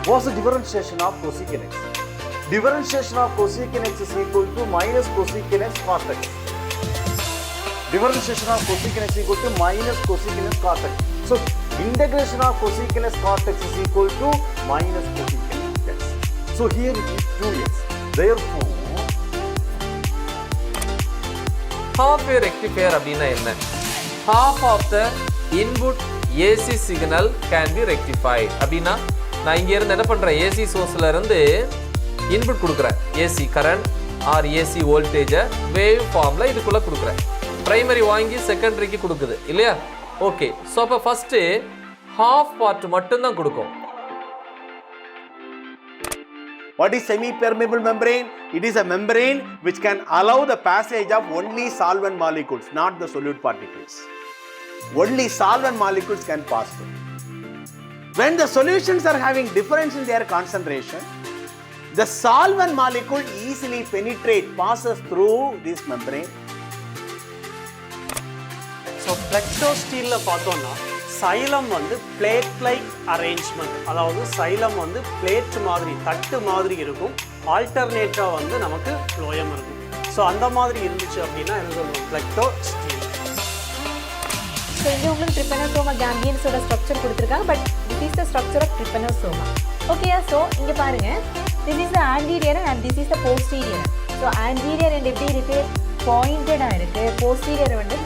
What's the differentiation of cosecant x? Differentiation of cosecant x is equal to minus cosecant x cos x. Differentiation of cosecant x is equal to minus cosecant x cos x. So integration of cosecant x cos x is equal to minus cosecant x. So here it is 2x. Therefore, half a rectifier அப்படினா என்ன? Half of the input AC signal can be rectified. அப்படினா நான் இங்க இருந்து என்ன பண்றேன்? AC sourceல இருந்து input கொடுக்கிறேன். AC current or AC voltage wave formல இதுக்குள்ள கொடுக்கிறேன். Primary வாங்கி செகண்டரிக்கு கொடுக்குது இல்லையா? ஓகே. சோ அப்ப ஃபர்ஸ்ட் half part மட்டும் தான் கொடுக்கும். What is semi-permeable membrane? It is a membrane which can allow the passage of only solvent molecules, not the solute particles. Only solvent molecules can pass through. When the solutions are having difference in their concentration, the solvent molecule easily passes through this membrane. So, flexo steel la pathona xylem வந்து plate like arrangement, அதாவது xylem வந்து plate மாதிரி தட்டு மாதிரி இருக்கும், ஆல்டர்னேட்டா வந்து நமக்கு phloem இருக்கும். ஸோ அந்த மாதிரி இருந்துச்சு அப்படின்னா என்ன சொல்லுவோம்? flexo steel. ஸோ இங்கே உங்களுக்கு ட்ரிப்பனோசோமா கேம்பியன்ஸோட ஸ்ட்ரக்சர் கொடுத்துருக்காங்க. But this is the structure of trypanosoma. ஓகேயா? ஸோ இங்கே பாருங்கள், this is the anterior and this is the posterior. So anterior and எப்படி இருக்குது? பாயிண்டடாக இருக்குது. போஸ்டீரியர் வந்து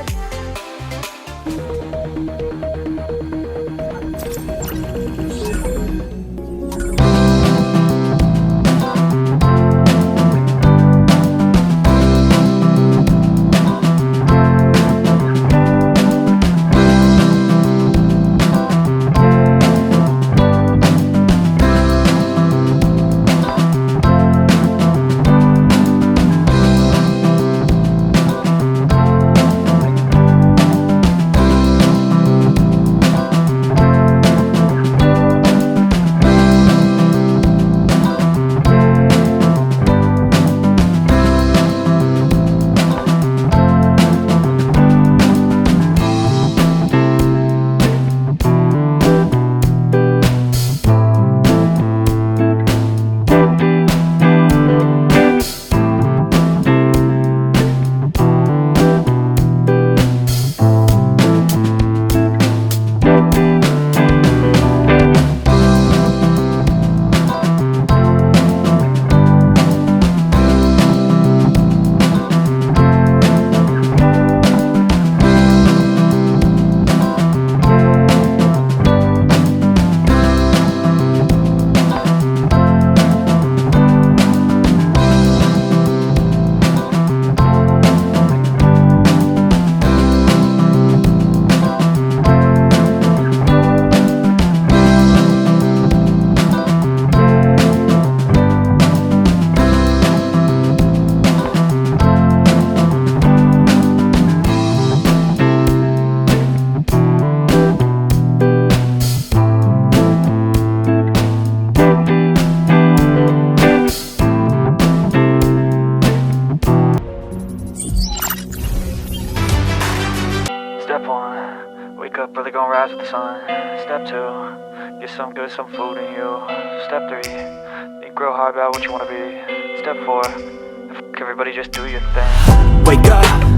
Step 1, wake up early, gonna rise with the sun. Step 2, get some good, some food in you. Step 3, think real hard about what you wanna be. Step 4, everybody just do your thing. Wake up,